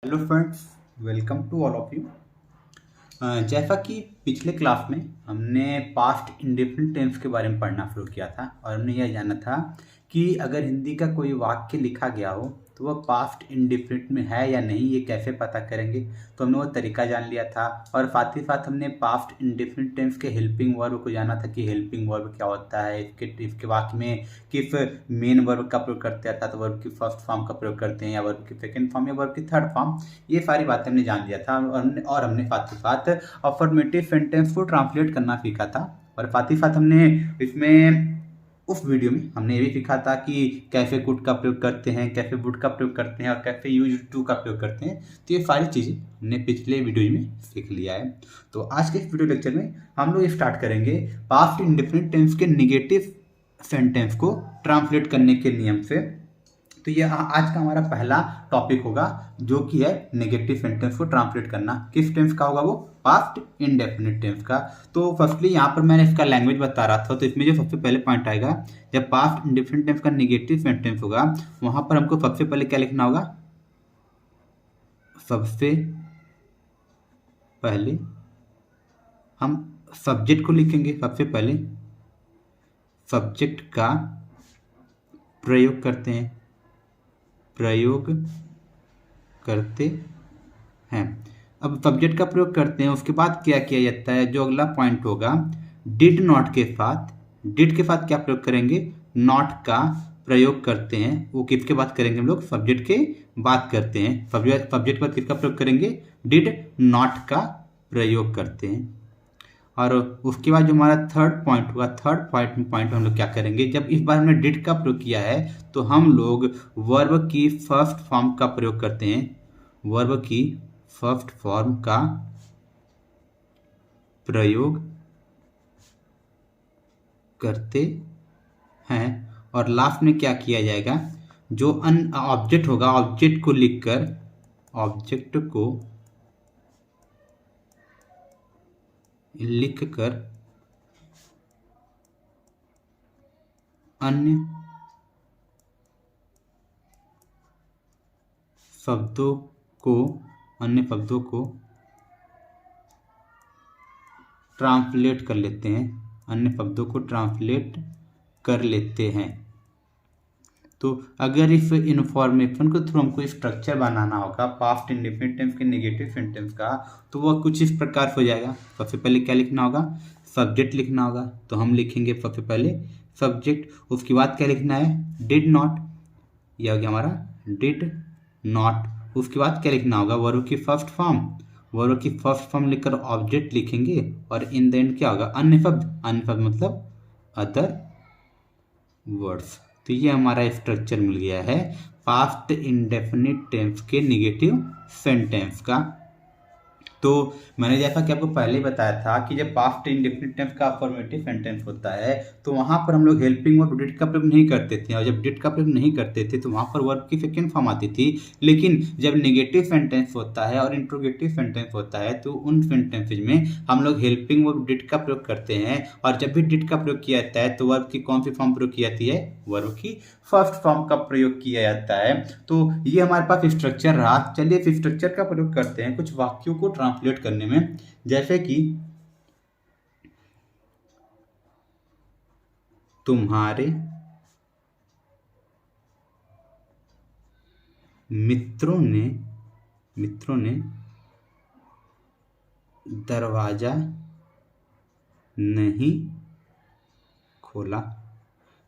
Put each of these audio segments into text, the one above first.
Hello friends, welcome to all of you. जैसा कि पिछले क्लास में हमने पास्ट इंडेफिनिट टेंस के बारे में पढ़ना शुरू किया था और हमने यह जाना था कि अगर हिंदी का कोई वाक्य लिखा गया हो तो वह पास्ट इंडेफिनिट में है या नहीं, ये कैसे पता करेंगे। तो हमने वो तरीका जान लिया था और साथ ही साथ हमने पास्ट इंडेफिनिट टेंस के हेल्पिंग वर्ब को जाना था कि हेल्पिंग वर्ब क्या होता है, इसके वाक्य में किस मेन वर्ब का प्रयोग करते हैं, अर्थात वर्ब की फर्स्ट फॉर्म का प्रयोग करते हैं या वर्ब की सेकेंड फॉर्म या वर्ब की थर्ड फॉर्म। ये सारी बातें हमने जान लिया था और हमने साथ ही साथ अफर्मेटिव सेंटेंस को ट्रांसलेट करना सीखा था। और साथ ही साथ हमने इसमें उस वीडियो में हमने ये भी सीखा था कि कैसे कुड का प्रयोग करते हैं, कैसे वुड का प्रयोग करते हैं और कैसे यूज टू का प्रयोग करते हैं। तो ये सारी चीज़ें हमने पिछले वीडियो में सीख लिया है। तो आज के इस वीडियो लेक्चर में हम लोग स्टार्ट करेंगे पास्ट इंडेफिनिट टेंस के नेगेटिव सेंटेंस को ट्रांसलेट करने के नियम से। तो ये आज का हमारा पहला टॉपिक होगा जो कि है नेगेटिव सेंटेंस को ट्रांसलेट करना। किस टेंस का होगा वो? पास्ट इंडेफिनिट टेंस का। तो फर्स्टली यहाँ पर मैंने इसका लैंग्वेज बता रहा था, तो इसमें जो सबसे पहले पॉइंट आएगा, जब पास्ट इंडेफिनिट टेंस का नेगेटिव सेंटेंस होगा वहां पर हमको सबसे पहले क्या लिखना होगा? सबसे पहले हम सब्जेक्ट को लिखेंगे। सबसे पहले सब्जेक्ट का प्रयोग करते हैं, अब सब्जेक्ट का प्रयोग करते हैं। उसके बाद क्या किया जाता है? जो अगला पॉइंट होगा, डिड नॉट के साथ, डिड के साथ क्या प्रयोग करेंगे? नॉट का प्रयोग करते हैं। वो किसके बात करेंगे हम लोग? सब्जेक्ट के बात करते हैं। सब्जेक्ट पर किसका प्रयोग करेंगे? डिड नॉट का प्रयोग करते हैं। और उसके बाद जो हमारा थर्ड पॉइंट होगा, थर्ड पॉइंट हम लोग क्या करेंगे? जब इस बार हमने डिड का प्रयोग किया है तो हम लोग वर्ब की फर्स्ट फॉर्म का प्रयोग करते हैं। वर्ब की फर्स्ट फॉर्म का प्रयोग करते हैं। और लास्ट में क्या किया जाएगा? जो ऑब्जेक्ट होगा, ऑब्जेक्ट को लिखकर, ऑब्जेक्ट को लिखकर अन्य शब्दों को ट्रांसलेट कर लेते हैं, अन्य शब्दों को ट्रांसलेट कर लेते हैं। तो अगर इस इन्फॉर्मेशन के थ्रू हमको स्ट्रक्चर बनाना होगा पास्ट इंडेफिनिट टेंस के नेगेटिव सेंटेंस का, तो वह कुछ इस प्रकार हो जाएगा। सबसे पहले क्या लिखना होगा? सब्जेक्ट लिखना होगा। तो हम लिखेंगे सबसे पहले सब्जेक्ट। उसके बाद क्या लिखना है? डिड नॉट, यह हो गया हमारा डिड नॉट। उसके बाद क्या लिखना होगा? वर्ब की फर्स्ट फॉर्म, वर्ब की फर्स्ट फॉर्म लिखकर ऑब्जेक्ट लिखेंगे और इन द एंड क्या होगा? अन्य शब्द, अन्य शब्द मतलब अदर वर्ड्स। तो ये हमारा स्ट्रक्चर मिल गया है पास्ट इंडेफिनिट टेंस के नेगेटिव सेंटेंस का। तो मैंने जैसा कि आपको पहले ही बताया था कि जब पास्ट इंडेफिनिट टेंस का अफर्मेटिव सेंटेंस होता है तो वहां पर हम लोग हेल्पिंग वर्ब डिड का प्रयोग नहीं करते थे, और जब डिड का प्रयोग नहीं करते थे तो वहां पर वर्ब की सेकेंड फॉर्म आती थी। लेकिन जब नेगेटिव सेंटेंस होता है और इंट्रोगेटिव सेंटेंस होता है तो उन सेंटेंसेज में हम लोग हेल्पिंग वर्ब डिड का प्रयोग करते हैं। और जब भी डिड का प्रयोग किया जाता है तो वर्ब की कौन सी फॉर्म प्रयोग की जाती है? वर्ब की फर्स्ट फॉर्म का प्रयोग किया जाता है। तो ये हमारे पास स्ट्रक्चर रहा। चलिए इस स्ट्रक्चर का प्रयोग करते हैं कुछ वाक्यों को ट्रांसलेट करने में। जैसे कि तुम्हारे मित्रों ने दरवाजा नहीं खोला।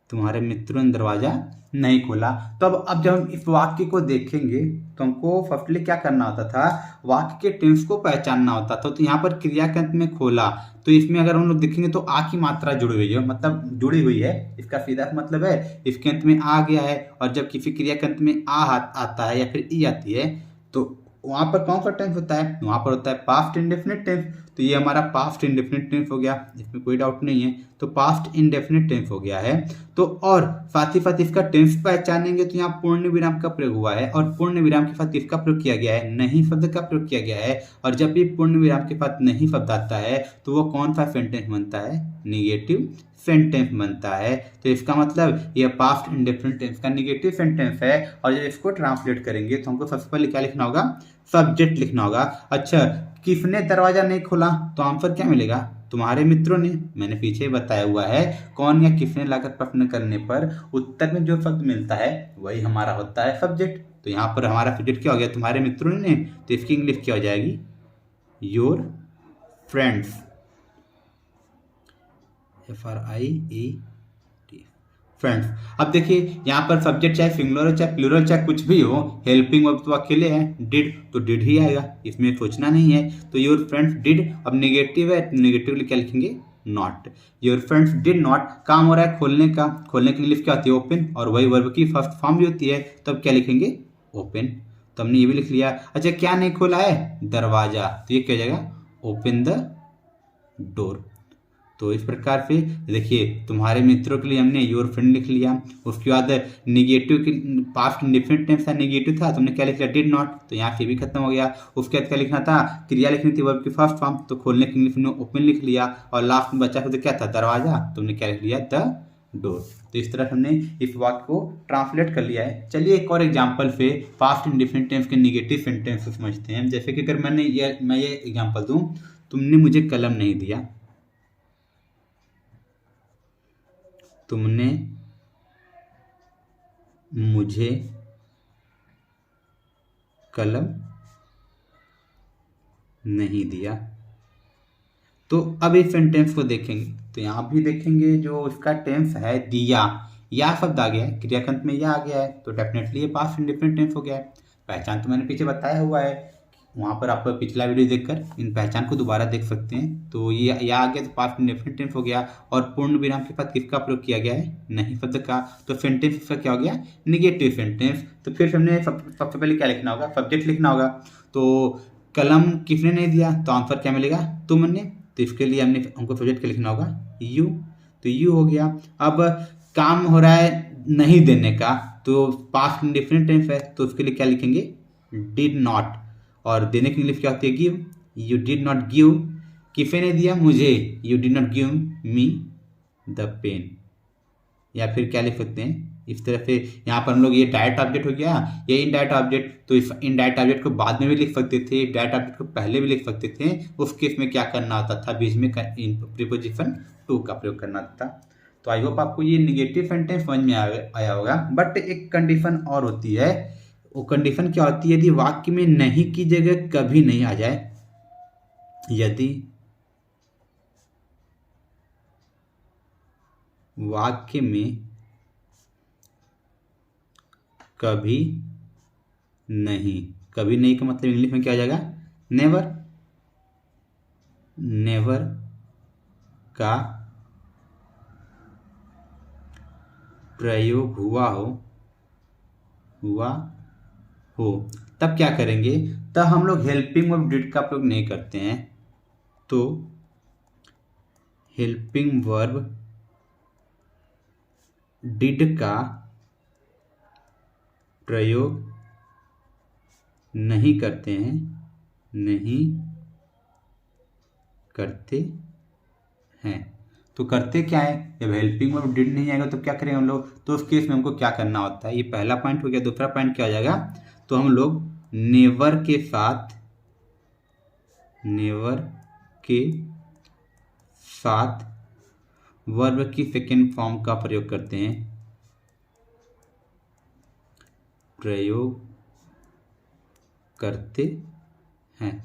तुम्हारे मित्रों ने दरवाजा नहीं खोला। तो अब जब हम इस वाक्य को देखेंगे तो हमको फर्स्टली क्या करना होता था? वाक्य के टेंस को पहचानना होता था। तो यहाँ पर क्रिया के अंत में खोला, तो इसमें अगर हम लोग देखेंगे तो आ की मात्रा जुड़ी हुई है, मतलब जुड़ी हुई है। इसका सीधा मतलब है इसके अंत में आ गया है। और जब किसी क्रिया के अंत में आ आता है या फिर ई आती है तो वहां पर कौन सा टेंस होता है? वहां पर होता है पास्ट इंडेफिनिट टेंस। तो ये हमारा पास्ट इंडेफिनिट टेंस हो गया, इसमें कोई डाउट नहीं है। तो पास्ट इंडेफिनिट टेंस हो गया है। तो और साथ ही साथ इसका टेंस पहचानेंगे तो यहाँ पूर्ण विराम का प्रयोग हुआ है, और पूर्ण विराम के साथ किसका प्रयोग किया गया है, नहीं शब्द का प्रयोग किया गया है। और जब भी पूर्ण विराम के साथ नहीं शब्द आता है तो वो कौन सा सेंटेंस बनता है, निगेटिव सेंटेंस बनता है। तो इसका मतलब ये पास्ट इंडेफिनिट टेंस का निगेटिव सेंटेंस है। और जब इसको ट्रांसलेट करेंगे तो हमको सबसे पहले क्या लिखना होगा, सब्जेक्ट लिखना होगा। अच्छा, किसने दरवाजा नहीं खोला, तो आंसर क्या मिलेगा, तुम्हारे मित्रों ने। मैंने पीछे बताया हुआ है कौन या किसने लाकर प्रश्न करने पर उत्तर में जो शब्द मिलता है वही हमारा होता है सब्जेक्ट। तो यहाँ पर हमारा सब्जेक्ट क्या हो गया, तुम्हारे मित्रों ने। तो इसकी इंग्लिश क्या हो जाएगी, योर फ्रेंड्स, FRIET, फ्रेंड्स। अब देखिए यहाँ पर सब्जेक्ट चाहे सिंगुलर हो चाहे प्लूरल चाहे कुछ भी हो, हेल्पिंग वर्ब तो अकेले है, डिड तो डिड ही आएगा, इसमें सोचना नहीं है। तो योर फ्रेंड्स डिड, अब नेगेटिव है, नेगेटिवली क्या लिखेंगे, not. Your friends did not, काम हो रहा है खोलने का, खोलने की इंग्लिश क्या होती है, ओपन, और वही वर्ब की फर्स्ट फॉर्म भी होती है, तब क्या लिखेंगे, ओपन। तो हमने ये भी लिख लिया। अच्छा, क्या नहीं खोला है, दरवाजा, तो ये क्या हो जाएगा, ओपन द डोर। तो इस प्रकार से देखिए तुम्हारे मित्रों के लिए हमने योर फ्रेंड लिख लिया। उसके बाद निगेटिव की पास्ट इंडेफिनिट टेंस था, निगेटिव था, तुमने क्या लिख लिया, डिड नॉट, तो यहाँ से भी खत्म हो गया। उसके बाद क्या लिखना था, क्रिया लिखनी थी वर्ब की फर्स्ट फॉर्म, तो खोलने की इंग्लिश में ओपन लिख लिया। और लास्ट में बचा तो क्या था, दरवाजा, तुमने क्या लिख लिया, द डोर। तो इस तरह हमने इस वाक्य को ट्रांसलेट कर लिया है। चलिए एक और एग्जाम्पल पे पास्ट इंडेफिनिट टेंस के निगेटिव सेंटेंस को समझते हैं। जैसे कि अगर मैं ये एग्जाम्पल दूं, तुमने मुझे कलम नहीं दिया, तुमने मुझे कलम नहीं दिया। तो अब इस सेंटेंस को देखेंगे तो यहाँ भी देखेंगे जो इसका टेंस है दिया, या शब्द आ गया है, क्रियाकंत में या आ गया है, तो डेफिनेटली ये पास्ट इंडेफिनिट टेंस हो गया है। पहचान तो मैंने पीछे बताया हुआ है, वहाँ पर आप पिछला वीडियो देखकर इन पहचान को दोबारा देख सकते हैं। तो ये या आ गया तो पास्ट इंडेफिनिट टेंस हो गया। और पूर्ण विराम के साथ किसका प्रयोग किया गया है, नहीं शब्द का, तो सेंटेंस इसका क्या हो गया, निगेटिव सेंटेंस। तो फिर हमने सबसे पहले क्या लिखना होगा, सब्जेक्ट लिखना होगा। तो कलम किसने नहीं दिया, तो आंसर क्या मिलेगा, तुमने। तो इसके लिए हमको सब्जेक्ट क्या लिखना होगा, यू, तो यू हो गया। अब काम हो रहा है नहीं देने का, तो पास्ट इंडेफिनिट टेंस है, तो उसके लिए क्या लिखेंगे, डिड नॉट। और देने की इंग्लिश क्या होती है, give, you did not give, किसने नहीं दिया, मुझे, you did not give me the pen. या फिर क्या लिख सकते हैं इस तरह से, यहाँ पर हम लोग ये डायरेक्ट ऑब्जेक्ट हो गया, ये इनडायरेक्ट ऑब्जेक्ट, तो इस इनडायरेक्ट ऑब्जेक्ट को बाद में भी लिख सकते थे, डायरेक्ट ऑब्जेक्ट को पहले भी लिख सकते थे। उस केस में क्या करना होता था, बीच में प्रीपोजिशन टू का प्रयोग करना था। तो आई होप आपको ये निगेटिव सेंटेंस समझ में आया होगा। बट एक कंडीशन और होती है, वो कंडीशन क्या होती है, यदि वाक्य में नहीं की जगह कभी नहीं आ जाए, यदि वाक्य में कभी नहीं, कभी नहीं का मतलब इंग्लिश में क्या आ जाएगा, नेवर, नेवर का प्रयोग हुआ हो, तब क्या करेंगे, तब हम लोग हेल्पिंग वर्ब डिड का प्रयोग नहीं करते हैं। तो हेल्पिंग वर्ब डिड का प्रयोग नहीं करते हैं, नहीं करते हैं। तो करते क्या है, जब हेल्पिंग वर्ब डिड नहीं आएगा तो क्या करेंगे हम लोग, तो उस केस में हमको क्या करना होता है, ये पहला पॉइंट हो गया। दूसरा पॉइंट क्या हो जाएगा, तो हम लोग नेवर के साथ वर्ब की सेकेंड फॉर्म का प्रयोग करते हैं, प्रयोग करते हैं।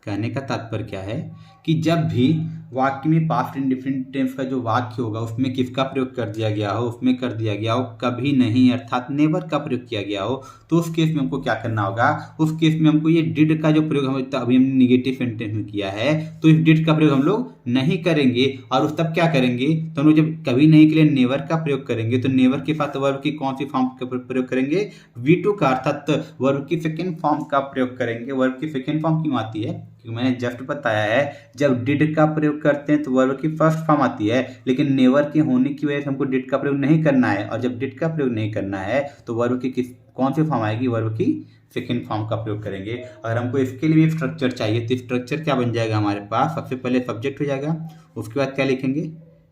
कहने का तात्पर्य क्या है कि जब भी वाक्य में पास्ट इंडेफिनिट टेंस का जो वाक्य होगा उसमें किसका प्रयोग कर दिया गया हो, उसमें कर दिया गया हो कभी नहीं अर्थात नेवर का प्रयोग किया गया हो, तो उस केस में हमको क्या करना होगा, उस केस में हमको ये डिड का जो प्रयोग हम अभी हमने निगेटिव सेंटेंस में किया है, तो इस डिड का प्रयोग हम लोग नहीं करेंगे। और उस तब क्या करेंगे, तो हम लोग जब कभी नहीं के लिए नेवर का प्रयोग करेंगे, तो नेवर के साथ वर्ब की कौन सी फॉर्म का प्रयोग करेंगे, V2 का, अर्थात वर्ब की सेकेंड फॉर्म का प्रयोग करेंगे। वर्ब की सेकेंड फॉर्म क्यों आती है, क्योंकि मैंने जस्ट बताया है जब डिड का प्रयोग करते हैं तो वर्ब की फर्स्ट फॉर्म आती है, लेकिन नेवर के होने की वजह से हमको डिड का प्रयोग नहीं करना है, और जब डिड का प्रयोग नहीं करना है तो वर्ब की कौन सी फॉर्म आएगी, वर्ब की सेकेंड फॉर्म का प्रयोग करेंगे। अगर हमको इसके लिए भी स्ट्रक्चर चाहिए तो स्ट्रक्चर क्या बन जाएगा हमारे पास, सबसे पहले सब्जेक्ट हो जाएगा, उसके बाद क्या लिखेंगे,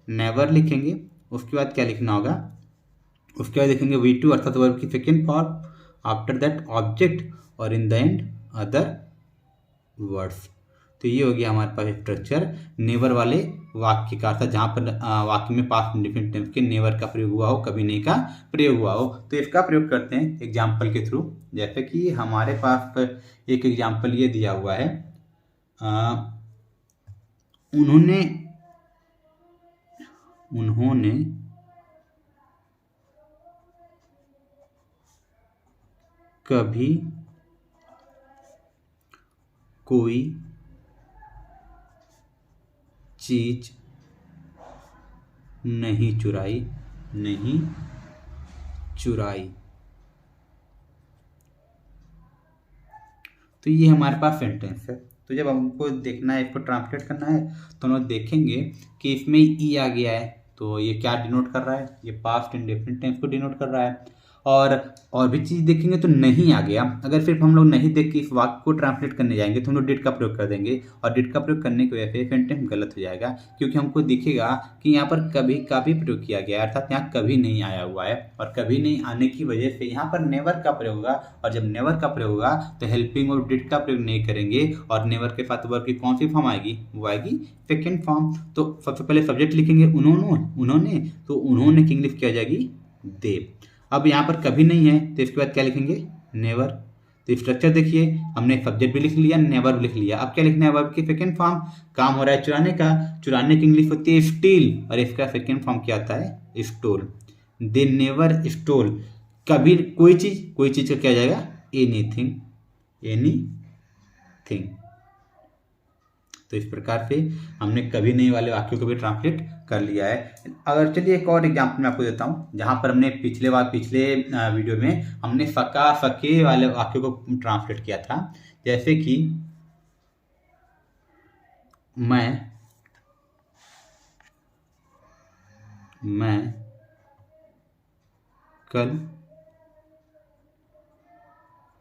नेवर लिखेंगे, उसके बाद क्या लिखना होगा, उसके बाद लिखेंगे V2 अर्थात वर्ब की second form, after that object, और in the end other words. तो ये हो गया हमारे पास स्ट्रक्चर नेवर वाले वाक्य का, अर्थात जहाँ पर वाक्य में पास्ट इंडेफिनिट टेंस के नेवर का प्रयोग हुआ हो, कभी नहीं का प्रयोग हुआ हो। तो इसका प्रयोग करते हैं एग्जाम्पल के थ्रू। जैसे कि हमारे पास एक एग्जाम्पल ये दिया हुआ है, उन्होंने कभी कोई चीज नहीं चुराई। तो ये हमारे पास सेंटेंस है। तो जब हमको देखना है, इसको ट्रांसलेट करना है, तो हम लोग देखेंगे कि इसमें ई आ गया है, तो ये क्या डिनोट कर रहा है, ये पास्ट इंडेफिनिट टेंस को डिनोट कर रहा है। और भी चीज़ देखेंगे तो नहीं आ गया। अगर सिर्फ हम लोग नहीं देख के इस वाक्य को ट्रांसलेट करने जाएंगे तो हम लोग डिड का प्रयोग कर देंगे, और डिड का प्रयोग करने की वजह से सेंटेंस गलत हो जाएगा, क्योंकि हमको दिखेगा कि यहाँ पर कभी का भी प्रयोग किया गया है, अर्थात यहाँ कभी नहीं आया हुआ है, और कभी नहीं आने की वजह से यहाँ पर नेवर का प्रयोग होगा, और जब नेवर का प्रयोग होगा तो हेल्पिंग और डिड का प्रयोग नहीं करेंगे, और नेवर के साथ वर्ब की कौन सी फॉर्म आएगी, वो आएगी सेकेंड फॉर्म। तो सबसे पहले सब्जेक्ट लिखेंगे उन्होंने, तो उन्होंने की इंग्लिश क्या आ जाएगी, दे। अब यहाँ पर कभी नहीं है तो इसके बाद क्या लिखेंगे, नेवर। तो स्ट्रक्चर देखिए, हमने सब्जेक्ट भी लिख लिया, नेवर भी लिख लिया। अब क्या लिखना है, वर्ब की सेकेंड फॉर्म, काम हो रहा है चुराने का, चुराने की इंग्लिश होती है स्टील, और इसका सेकेंड फॉर्म क्या आता है, स्टोल। दे नेवर स्टोल, कभी कोई चीज का क्या जाएगा, एनीथिंग। तो इस प्रकार से हमने कभी नहीं वाले वाक्यों को भी ट्रांसलेट कर लिया है। अगर चलिए एक और एग्जांपल मैं आपको देता हूँ, जहाँ पर हमने पिछले वीडियो में हमने फका फके वाले वाक्यों को ट्रांसलेट किया था। जैसे कि मैं कल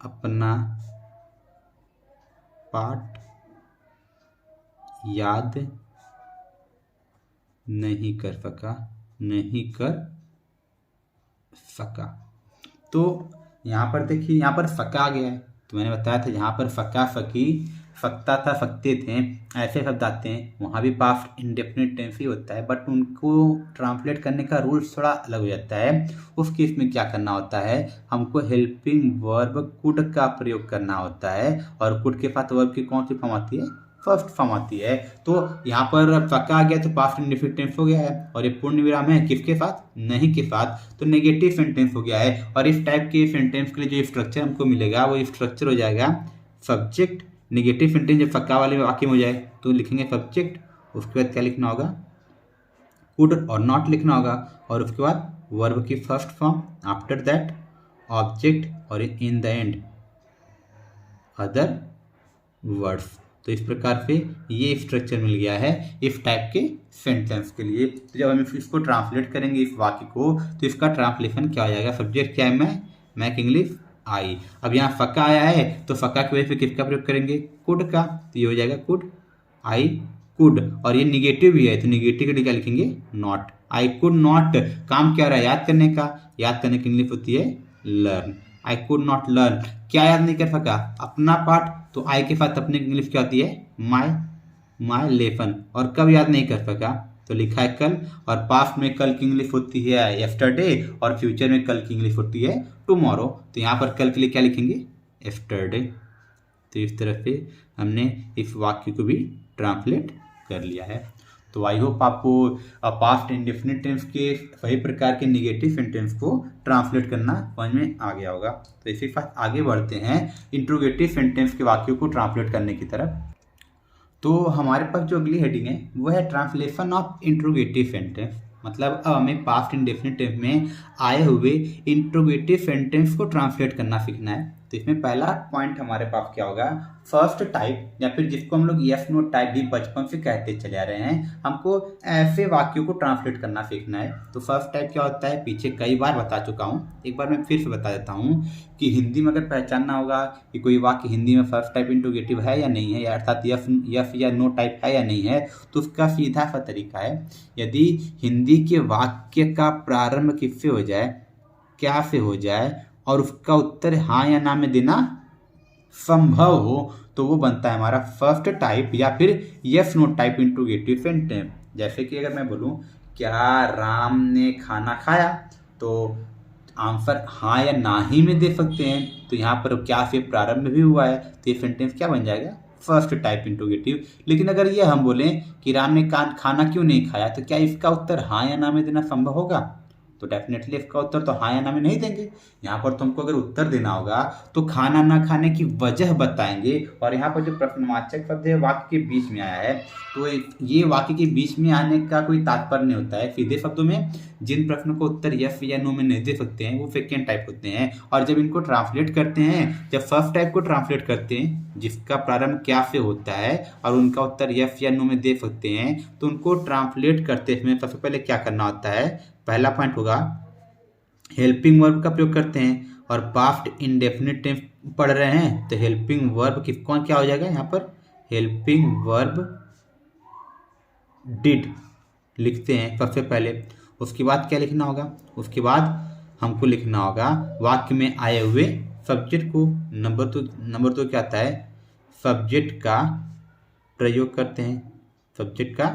अपना पाठ याद नहीं कर सका। तो यहाँ पर देखिए, यहाँ पर फका आ गया है। तो मैंने बताया था यहाँ पर फका फकी, फकता था, फकते थे, ऐसे शब्द आते हैं, वहाँ भी पास्ट इंडेफिनिट टेंस ही होता है, बट उनको ट्रांसलेट करने का रूल्स थोड़ा अलग हो जाता है। उस केस में क्या करना होता है, हमको हेल्पिंग वर्ब कुड का प्रयोग करना होता है, और कुड के साथ वर्ब की कौन सी फॉर्म आती है, फर्स्ट फॉर्म आती है। तो यहाँ पर फका आ गया तो पास्ट इंडेफिनिट टेंस हो गया है, और ये पूर्ण विराम है किसके साथ, नहीं के साथ, तो नेगेटिव सेंटेंस हो गया है। और इस टाइप के सेंटेंस के लिए जो स्ट्रक्चर हमको मिलेगा वो स्ट्रक्चर हो जाएगा सब्जेक्ट, नेगेटिव सेंटेंस जब फक्का वाले वाक्य में हो जाए तो लिखेंगे सब्जेक्ट, उसके बाद क्या लिखना होगा, कुड और नॉट लिखना होगा, और उसके बाद वर्ब की first form, after that object, और in the end other words. तो इस प्रकार से ये स्ट्रक्चर मिल गया है इस टाइप के सेंटेंस के लिए। तो जब हम इसको ट्रांसलेट करेंगे इस वाक्य को, तो इसका ट्रांसलेशन क्या हो जाएगा, सब्जेक्ट क्या है, मैं इंग्लिश आई। अब यहाँ फका आया है तो फका की वजह से किसका प्रयोग करेंगे, कुड का, तो ये हो जाएगा कुड, आई कुड। और ये निगेटिव भी है तो निगेटिव के लिए क्या लिखेंगे, नॉट। आई कुड नॉट, काम क्या हो रहा है, याद करने का, याद करने की इंग्लिश होती है learn. I could not learn, क्या याद नहीं कर सका, अपना पाठ, तो आई के साथ अपने की इंग्लिश क्या होती है, माई लेसन। और कब याद नहीं कर सका, तो लिखा है कल, और पास्ट में कल की इंग्लिश होती है यस्टरडे, और फ्यूचर में कल की इंग्लिश होती है टुमारो। तो यहाँ पर कल के लिए क्या लिखेंगे, यस्टरडे। तो इस तरह से हमने इस वाक्य को भी ट्रांसलेट कर लिया है। तो आई होप आपको पास्ट इंडेफिनिट टेंस के सही प्रकार के नेगेटिव सेंटेंस को ट्रांसलेट करना समझ में आ गया होगा। तो इसी के साथ आगे बढ़ते हैं इंट्रोगेटिव सेंटेंस के वाक्यों को ट्रांसलेट करने की तरफ। तो हमारे पास जो अगली हेडिंग है वो है ट्रांसलेशन ऑफ इंट्रोगेटिव सेंटेंस। मतलब अब हमें पास्ट इंडेफिनिट टेंस में आए हुए इंट्रोगेटिव सेंटेंस को ट्रांसलेट करना सीखना है। तो तो इसमें पहला पॉइंट हमारे पास क्या होगा, फर्स्ट टाइप, या फिर जिसको हम लोग यस नो टाइप भी बचपन से कहते चले आ रहे हैं, हमको ऐसे वाक्यों को ट्रांसलेट करना सीखना है। तो फर्स्ट टाइप क्या होता है, पीछे कई बार बता चुका हूँ, एक बार मैं फिर से बता देता हूँ कि हिंदी में अगर पहचानना होगा कि कोई वाक्य हिंदी में फर्स्ट टाइप इंट्रोगेटिव है या नहीं है, या अर्थात यस या नो टाइप है या नहीं है, तो उसका सीधा सा तरीका है, यदि हिंदी के वाक्य का प्रारंभ किससे हो जाए, क्या से हो जाए, और उसका उत्तर हाँ या ना में देना संभव हो, तो वो बनता है हमारा फर्स्ट टाइप या फिर yes no type interrogative sentence. जैसे कि अगर मैं बोलूं क्या राम ने खाना खाया, तो आंसर हाँ या ना ही में दे सकते हैं। तो यहाँ पर क्या से प्रारंभ भी हुआ है, तो ये सेंटेंस क्या बन जाएगा, फर्स्ट टाइप इंट्रोगेटिव। लेकिन अगर ये हम बोलें कि राम ने खाना क्यों नहीं खाया, तो क्या इसका उत्तर हाँ या ना में देना संभव होगा, तो डेफिनेटली इसका उत्तर तो हाँ या ना में नहीं देंगे। यहाँ पर तुमको अगर उत्तर देना होगा तो खाना ना खाने की वजह बताएंगे, और यहाँ पर जो प्रश्नवाचक शब्द है वाक्य के बीच में आया है, तो ये वाक्य के बीच में आने का कोई तात्पर्य नहीं होता है। सीधे शब्दों में जिन प्रश्नों को उत्तर यस या नो में नहीं दे सकते हैं वो सेकेंड टाइप होते हैं, और जब इनको ट्रांसलेट करते हैं, जब फर्स्ट टाइप को ट्रांसलेट करते हैं जिसका प्रारंभ क्या से होता है और उनका उत्तर यस या नो में दे सकते हैं, तो उनको ट्रांसलेट करते समय सबसे पहले क्या करना होता है, पहला पॉइंट होगा हेल्पिंग वर्ब का प्रयोग करते हैं, और पास्ट इंडेफिनिट टेंस पढ़ रहे हैं तो हेल्पिंग वर्ब कौन क्या हो जाएगा, यहाँ पर हेल्पिंग वर्ब डिड लिखते हैं सबसे पहले। उसके बाद क्या लिखना होगा, उसके बाद हमको लिखना होगा वाक्य में आए हुए सब्जेक्ट को। नंबर दो क्या आता है, सब्जेक्ट का प्रयोग करते हैं, सब्जेक्ट का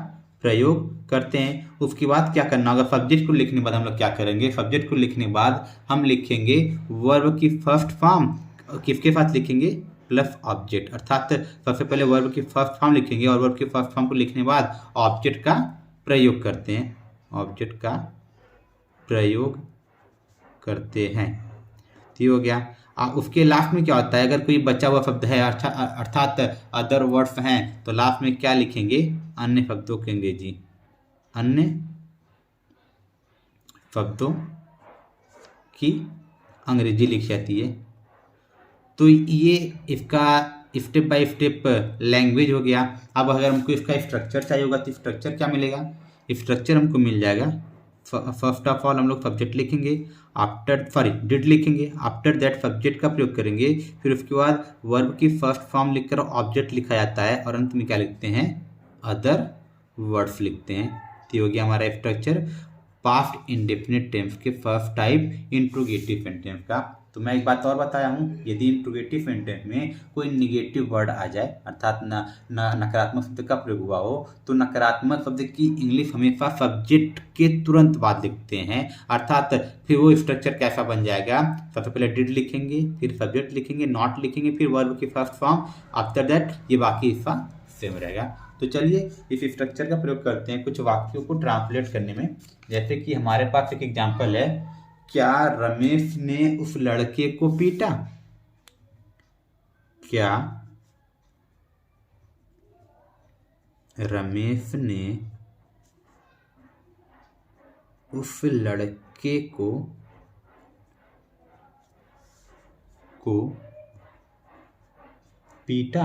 प्रयोग करते हैं। उसके बाद क्या करना होगा, सब्जेक्ट को लिखने के बाद हम लोग क्या करेंगे, सब्जेक्ट को लिखने के बाद हम लिखेंगे वर्ब की फर्स्ट फॉर्म, किसके साथ लिखेंगे, प्लस ऑब्जेक्ट, अर्थात सबसे पहले वर्ब की फर्स्ट फॉर्म लिखेंगे, और वर्ब की फर्स्ट फॉर्म को लिखने के बाद ऑब्जेक्ट का प्रयोग करते हैं, ऑब्जेक्ट का प्रयोग करते हैं। ठीक हो गया। उसके लास्ट में क्या होता है, अगर कोई बचा हुआ शब्द है अर्थात अदर वर्ड्स हैं, तो लास्ट में क्या लिखेंगे, अन्य शब्दों की अंग्रेजी, अन्य शब्दों की अंग्रेजी लिखी जाती है। तो ये इसका स्टेप बाय स्टेप लैंग्वेज हो गया। अब अगर हमको इसका स्ट्रक्चर चाहिए होगा तो स्ट्रक्चर क्या मिलेगा, स्ट्रक्चर हमको मिल जाएगा, फर्स्ट ऑफ ऑल हम लोग सब्जेक्ट लिखेंगे, डिड लिखेंगे, आफ्टर दैट सब्जेक्ट का प्रयोग करेंगे, फिर उसके बाद वर्ब की फर्स्ट फॉर्म लिखकर ऑब्जेक्ट लिखा जाता है, और अंत में क्या लिखते हैं, अदर वर्ड्स लिखते हैं। तो हो गया हमारा स्ट्रक्चर पास्ट इंडेफिनिट टेंस के फर्स्ट टाइप इंट्रोगेटिव सेंटेंस का। तो मैं एक बात और बताया हूँ, यदि इंट्रोगेटिव सेंटेंस में कोई निगेटिव वर्ड आ जाए, अर्थात नकारात्मक शब्द का प्रयोग हुआ हो, तो नकारात्मक शब्द की इंग्लिश हमेशा सब्जेक्ट के तुरंत बाद लिखते हैं। अर्थात फिर वो स्ट्रक्चर कैसा बन जाएगा, सबसे पहले डिड लिखेंगे, फिर सब्जेक्ट लिखेंगे, नॉट लिखेंगे, फिर वर्ब की फर्स्ट फॉर्म, आफ्टर दैट ये बाकी हिस्सा सेम रहेगा। तो चलिए इस स्ट्रक्चर का प्रयोग करते हैं कुछ वाक्यों को ट्रांसलेट करने में। जैसे कि हमारे पास एक एग्जाम्पल है, क्या रमेश ने उस लड़के को पीटा, क्या रमेश ने उस लड़के को पीटा,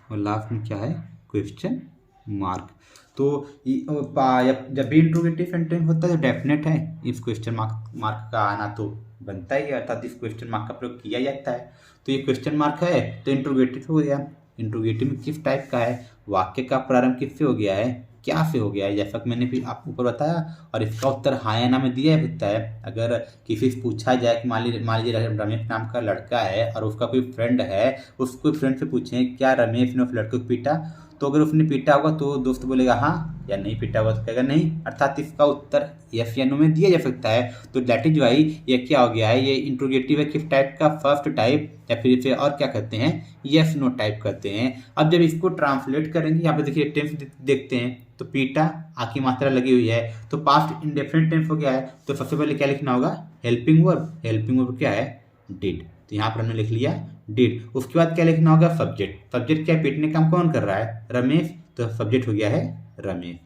और लास्ट में क्या है, क्वेश्चन मार्क। तो जब भी इंट्रोगेटिव सेंटेंस होता है तो डेफिनेट है इस क्वेश्चन मार्क का आना तो बनता ही है, अर्थात इस क्वेश्चन मार्क का प्रयोग किया जाता है। तो ये क्वेश्चन मार्क है तो इंट्रोगेटिव हो गया। इंट्रोगेटिव में किस टाइप का है, वाक्य का प्रारंभ किससे हो गया है, क्या से हो गया है, जैसा कि मैंने फिर आपको ऊपर बताया, और इसका उत्तर हाँ या ना में दिया सकता है। अगर किसी से पूछा जाए कि मान लीजिए रमेश नाम का लड़का है और उसका कोई फ्रेंड है, उसको फ्रेंड से पूछें क्या रमेश ने उस लड़के को पीटा, तो अगर उसने पीटा होगा तो दोस्त बोलेगा हाँ, या नहीं पीटा होगा तो कहेगा नहीं, अर्थात इसका उत्तर यस या नो में दिया जा सकता है। तो दैट इज वाई ये क्या हो गया है, ये इंट्रोगेटिव है किस टाइप का, फर्स्ट टाइप, या फिर इसे और क्या कहते हैं, यस नो टाइप करते हैं। अब जब इसको ट्रांसलेट करेंगे, यहाँ पे देखिए टेंस देखते हैं, तो पीटा आ की मात्रा लगी हुई है तो पास्ट इंडेफिनिट टेंस हो गया है। तो सबसे पहले क्या लिखना होगा, हेल्पिंग वर्ब, हेल्पिंग वर्ब क्या है, डिड, तो यहाँ पर हमने लिख लिया डिड। उसके बाद क्या लिखना होगा, सब्जेक्ट, सब्जेक्ट क्या पीटने का काम कौन कर रहा है, रमेश, तो सब्जेक्ट हो गया है रमेश,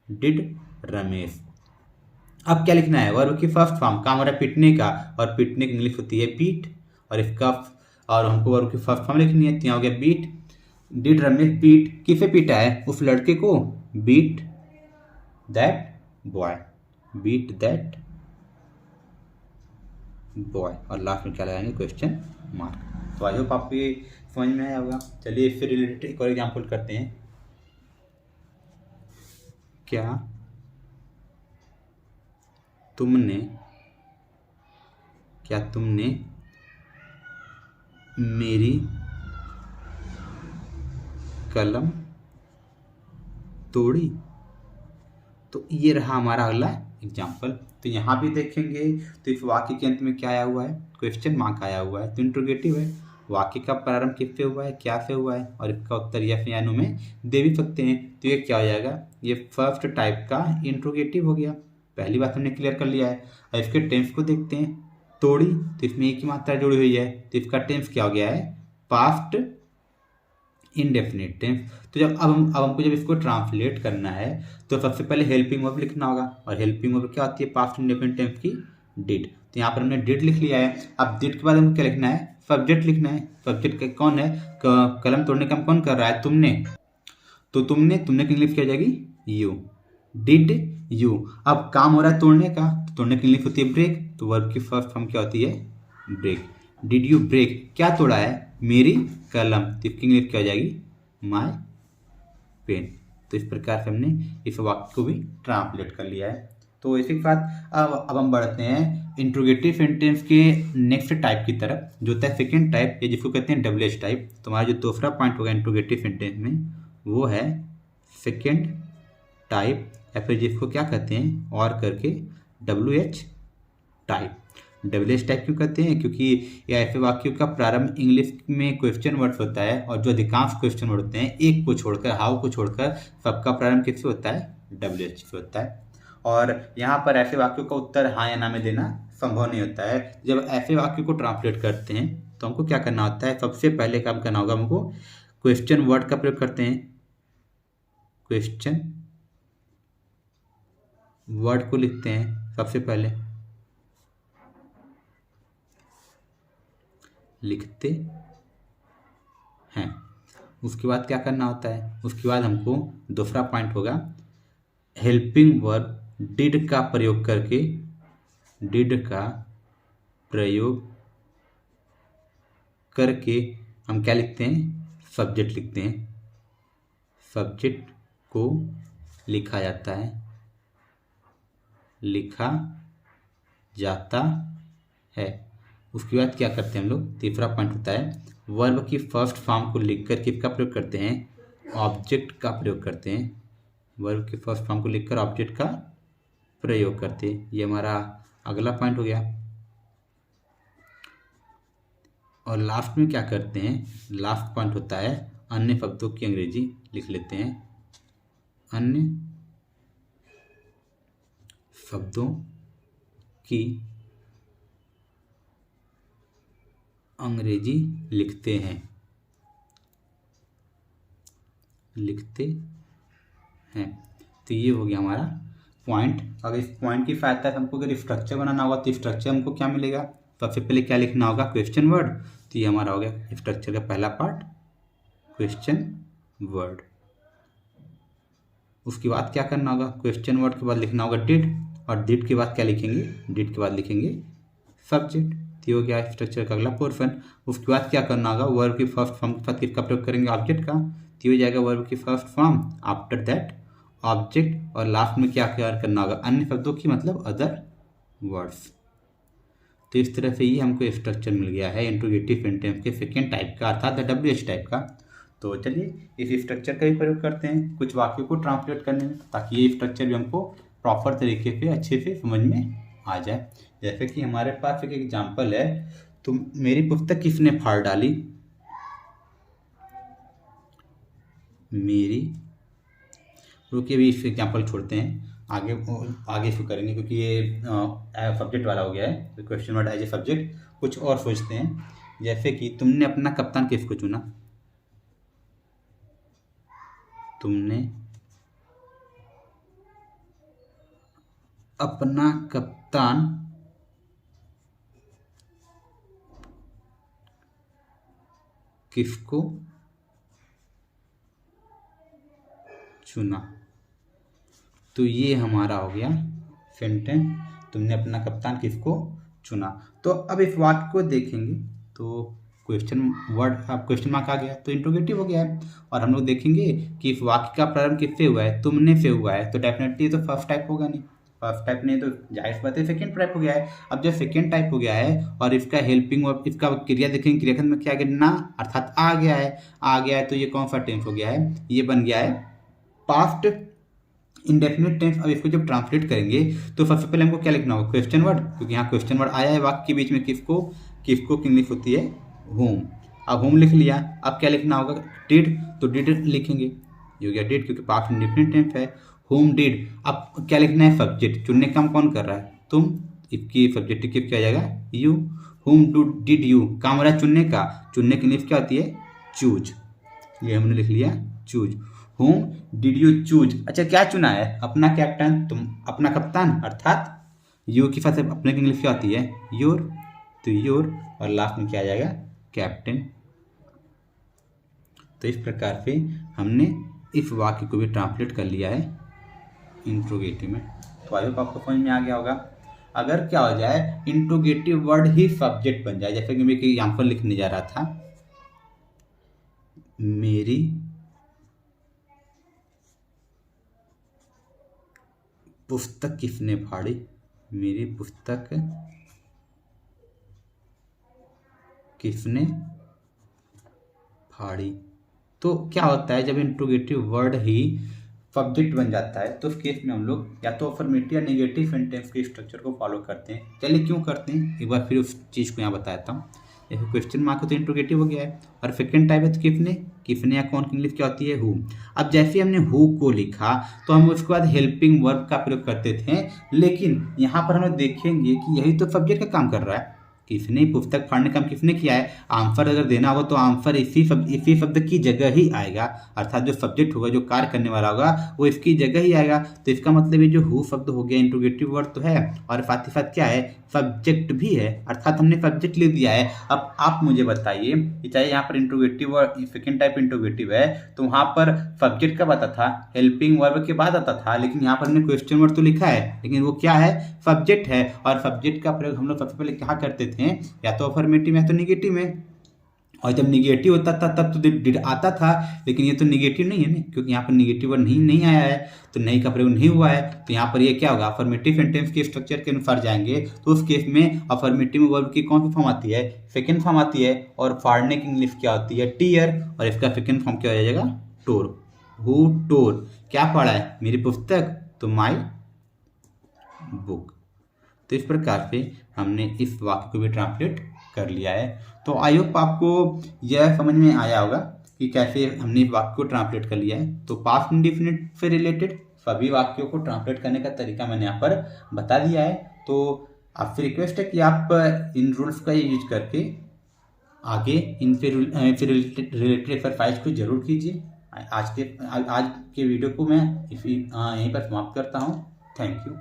डिड रमेश। अब क्या लिखना है, वर्ब की फर्स्ट फॉर्म, काम हो रहा है पीटने का, और पीटने की इंग्लिश होती है पीट, और इसका और हमको वर्ब की फर्स्ट फॉर्म लिखनी है। तो यहाँ हो गया बीट, डिड रमेश बीट, किसे पीटा है? उस लड़के को। Beat that boy, beat that boy, और लास्ट में क्या लगाएंगे? Question mark. तो आई होप आपको ये समझ में आया होगा। चलिए इससे रिलेटेड एक और एग्जाम्पल करते हैं। क्या तुमने मेरी कलम तोड़ी? तो ये रहा हमारा अगला एग्जाम्पल। तो यहाँ भी देखेंगे तो इस वाक्य के अंत में क्या आया हुआ है? क्वेश्चन मार्क आया हुआ है, तो इंट्रोगेटिव है। वाक्य का प्रारंभ किससे हुआ है, क्या से हुआ है, और इसका उत्तर यस या नो में दे भी सकते हैं। तो ये क्या हो जाएगा? ये फर्स्ट टाइप का इंट्रोगेटिव हो गया। पहली बात हमने क्लियर कर लिया है। और इसके टेंस को देखते हैं। तोड़ी, तो इसमें एक ही मात्रा जुड़ी हुई है, तो इसका टेंस क्या हो गया है? Past indefinite tense. तो जब अब हमको जब इसको ट्रांसलेट करना है तो सबसे पहले हेल्पिंग वर्ब लिखना होगा, और हेल्पिंग वर्ब क्या होती है? पास्ट इंडेफिनिट टेंस की डिड। तो यहाँ पर हमने डिड लिख लिया है। अब डिड के बाद हमको क्या लिखना है? सब्जेक्ट लिखना है। सब्जेक्ट कौन है? कलम तोड़ने का काम कौन कर रहा है? तुमने। तो तुमने की इंग्लिश क्या हो जाएगी? यू। Did you. अब काम हो रहा है तोड़ने का, तो तोड़ने की इंग्लिश होती है ब्रेक। तो वर्ब की फर्स्ट फॉर्म क्या होती है? ब्रेक। डिड यू ब्रेक, क्या तोड़ा है? मेरी कलम। तो इसकी इंग्लिश क्या हो जाएगी? My pen. तो इस प्रकार से हमने इस वाक्य को भी ट्रांसलेट कर लिया है। तो इसी के साथ अब हम बढ़ते हैं इंट्रोगेटिव सेंटेंस के नेक्स्ट टाइप की तरफ, जो होता है सेकेंड टाइप, या जिसको कहते हैं डब्ल्यूएच टाइप। तो हमारा जो दूसरा पॉइंट होगा इंट्रोगेटिव सेंटेंस में, वो है सेकेंड टाइप, या फिर जिसको क्या कहते हैं और करके डब्ल्यूएच टाइप। डब्ल्यूएच टाइप क्यों कहते हैं? क्योंकि ये ऐसे वाक्यों का प्रारंभ इंग्लिश में क्वेश्चन वर्ड्स होता है, और जो अधिकांश क्वेश्चन वर्ड होते हैं, एक को छोड़कर, हाउ को छोड़कर, सबका प्रारंभ किससे होता है? डब्ल्यूएच से होता है। और यहाँ पर ऐसे वाक्यों का उत्तर हाँ या ना में देना संभव नहीं होता है। जब ऐसे वाक्यों को ट्रांसलेट करते हैं तो हमको क्या करना होता है? सबसे पहले काम करना होगा हमको, क्वेश्चन वर्ड का प्रयोग करते हैं। क्वेश्चन वर्ड को लिखते हैं सबसे पहले, लिखते हैं। उसके बाद क्या करना होता है? उसके बाद हमको दूसरा पॉइंट होगा, हेल्पिंग वर्ब डिड का प्रयोग करके, डिड का प्रयोग करके हम क्या लिखते हैं? सब्जेक्ट लिखते हैं। सब्जेक्ट को लिखा जाता है, लिखा जाता है। उसके बाद क्या करते हैं हम लोग? तीसरा पॉइंट होता है, वर्ब की फर्स्ट फॉर्म को लिखकर किसका प्रयोग करते हैं? ऑब्जेक्ट का प्रयोग करते हैं। वर्ब की फर्स्ट फॉर्म को लिखकर ऑब्जेक्ट का प्रयोग करते हैं। ये हमारा अगला पॉइंट हो गया। और लास्ट में क्या करते हैं? लास्ट पॉइंट होता है, अन्य शब्दों की अंग्रेजी लिख लेते हैं। अन्य शब्दों की अंग्रेजी लिखते हैं, तो ये हो गया हमारा पॉइंट। अगर इस पॉइंट की सहायता से हमको अगर स्ट्रक्चर बनाना होगा तो स्ट्रक्चर हमको क्या मिलेगा? सबसे पहले क्या लिखना होगा? Question word. तो ये हमारा हो गया स्ट्रक्चर का पहला पार्ट, क्वेश्चन वर्ड। उसके बाद क्या करना होगा? क्वेश्चन वर्ड के बाद लिखना होगा डिड, और डिड के बाद क्या लिखेंगे? डिड के बाद लिखेंगे सब्जेक्ट। तो हो गया स्ट्रक्चर का अगला पोर्शन। उसके बाद क्या करना होगा? वर्ब की फर्स्ट फॉर्म के साथ किसका प्रयोग करेंगे? ऑब्जेक्ट का। तो हो जाएगा वर्ब की first form, after that object, और लास्ट में क्या करना होगा? अन्य शब्दों की, मतलब अदर वर्ड्स। तो इस तरह से ये हमको स्ट्रक्चर मिल गया है इंट्रोगेटिव सेंटेंस के सेकेंड टाइप का, अर्थात डब्ल्यूएच टाइप का। तो चलिए इस स्ट्रक्चर का भी प्रयोग करते हैं कुछ वाक्यों को ट्रांसलेट करने में, ताकि ये स्ट्रक्चर भी हमको प्रॉपर तरीके से अच्छे से समझ में आ जाए। जैसे कि हमारे पास एक एग्जाम्पल है, तो मेरी पुस्तक किसने फाड़ डाली? मेरी, रुकिए अभी इस एग्जाम्पल छोड़ते हैं, आगे इसको करेंगे, क्योंकि ये सब्जेक्ट वाला हो गया है। तो question word as a subject, कुछ और सोचते हैं। जैसे कि तुमने अपना कप्तान किसको चुना? तुमने अपना कप्तान किसको चुना। तो ये हमारा हो गया सेंटेंस, तुमने अपना कप्तान किसको चुना। तो अब इस वाक्य को देखेंगे तो क्वेश्चन वर्ड, अब क्वेश्चन मार्क आ गया तो इंट्रोगेटिव हो गया है। और हम लोग देखेंगे कि इस वाक्य का प्रारंभ किससे हुआ है, तुमने से हुआ है, तो डेफिनेटली तो फर्स्ट टाइप होगा नहीं, फर्स्ट टाइप नहीं तो जाहिर सी बात है सेकेंड टाइप हो गया है। अब जब सेकेंड टाइप हो गया है और इसका हेल्पिंग वर्ब, इसका क्रिया देखेंगे, क्रियाखंड में क्या आ गया, ना अर्थात आ गया है, तो ये कौन सा टेंस हो गया है, ये बन गया है पास्ट इंडेफिनिट टेंस। अब इसको जब ट्रांसलेट करेंगे तो सबसे पहले हमको क्या लिखना होगा, क्वेश्चन वर्ड, क्योंकि यहाँ क्वेश्चन वर्ड आया है वाक्य के बीच में, किसको किसको इंग्लिश होती है होम। अब होम लिख लिया, अब क्या लिखना होगा, डिड, तो डिड लिखेंगे, ये हो गया डिड, क्योंकि पास्ट इंडेफिनिट टेंस है, होम डिड। अब क्या लिखना है, सब्जेक्ट, चुनने का काम कौन कर रहा है, तुम, इसकी सब्जेक्टिव क्या जाएगा, you. Home do did you, काम हो रहा है चुनने का, चुनने की इंग्लिश क्या होती है, चूज, ये हमने लिख लिया choose. Home did you choose, अच्छा क्या चुना है, अपना कैप्टन, तुम अपना कप्तान, अर्थात यू की साथ अपने की इंग्लिश क्या होती है, योर, तो योर, और लास्ट में क्या आ जाएगा, कैप्टन। तो इस प्रकार से हमने इस वाक्य को भी ट्रांसलेट कर लिया है इंट्रोगेटिव में। तो आई होप आपको समझ में आ गया होगा। अगर क्या हो जाए, इंट्रोगेटिव वर्ड ही सब्जेक्ट बन जाए, जैसे कि मैं एग्जाम्पल लिखने जा रहा था, मेरी पुस्तक किसने फाड़ी, मेरी पुस्तक किसने फाड़ी। तो क्या होता है, जब इंट्रोगेटिव वर्ड ही सब्जेक्ट बन जाता है तो उस केस में हम लोग या तो अफर्मेटिव या नेगेटिव सेंटेंस के स्ट्रक्चर को फॉलो करते हैं। चलिए क्यों करते हैं, एक बार फिर उस चीज़ को यहाँ बताता हूँ। जैसे क्वेश्चन मार्क तो इंट्रोगेटिव हो गया है, और सेकेंड टाइप है तो किसने या कौन की इंग्लिश क्या होती है, हु। अब जैसे हमने हु को लिखा तो हम उसके बाद हेल्पिंग वर्ब का प्रयोग करते थे, लेकिन यहाँ पर हम लोग देखेंगे कि यही तो सब्जेक्ट का काम कर रहा है, किसने पुस्तक फाड़ने का काम किसने किया है। आंसर अगर देना होगा तो आंसर इसी शब्द की जगह ही आएगा, अर्थात जो सब्जेक्ट होगा, जो कार्य करने वाला होगा, वो इसकी जगह ही आएगा। तो इसका मतलब ये जो हु शब्द हो गया इंट्रोगेटिव वर्ड तो है, और साथ ही साथ क्या है, सब्जेक्ट भी है, अर्थात हमने सब्जेक्ट लिख दिया है। अब आप मुझे बताइए कि चाहे यहाँ पर interrogative word second type interrogative है तो वहाँ पर सब्जेक्ट कब आता था, हेल्पिंग वर्ब के बाद आता था, लेकिन यहाँ पर हमने क्वेश्चन वर्ड तो लिखा है, लेकिन वो क्या है, सब्जेक्ट है। और सब्जेक्ट का प्रयोग हम लोग सबसे पहले क्या करते थे, या तो अफर्मेटिव या तो निगेटिव में, और जब निगेटिव होता था तब तो डिड आता था, लेकिन ये तो निगेटिव नहीं है ना, क्योंकि यहाँ पर निगेटिव वर्ड नहीं आया है, तो नहीं का प्रयोग नहीं हुआ है। तो यहाँ पर ये क्या होगा, अफर्मेटिव सेंटेंस के स्ट्रक्चर के अनुसार जाएंगे तो उस केस में अफर्मेटिव वर्ब की कौन सी फॉर्म आती है, सेकेंड फॉर्म आती है, और फाड़ने की इंग्लिश क्या होती है, टीयर, और इसका सेकेंड फॉर्म क्या हो जाएगा, टोर। हु टोर, क्या फाड़ा है, मेरी पुस्तक, तो माई बुक। तो इस प्रकार से हमने इस वाक्य को भी ट्रांसलेट कर लिया है। तो आई होप आपको यह समझ में आया होगा कि कैसे हमने इस वाक्य को ट्रांसलेट कर लिया है। तो पास्ट इंडेफिनिट से रिलेटेड सभी वाक्यों को ट्रांसलेट करने का तरीका मैंने यहाँ पर बता दिया है। तो आपसे रिक्वेस्ट है कि आप इन रूल्स का यूज करके आगे इनसे रिलेटेड एक्सरसाइज को जरूर कीजिए। आज के वीडियो को मैं यहीं पर समाप्त करता हूँ। Thank you.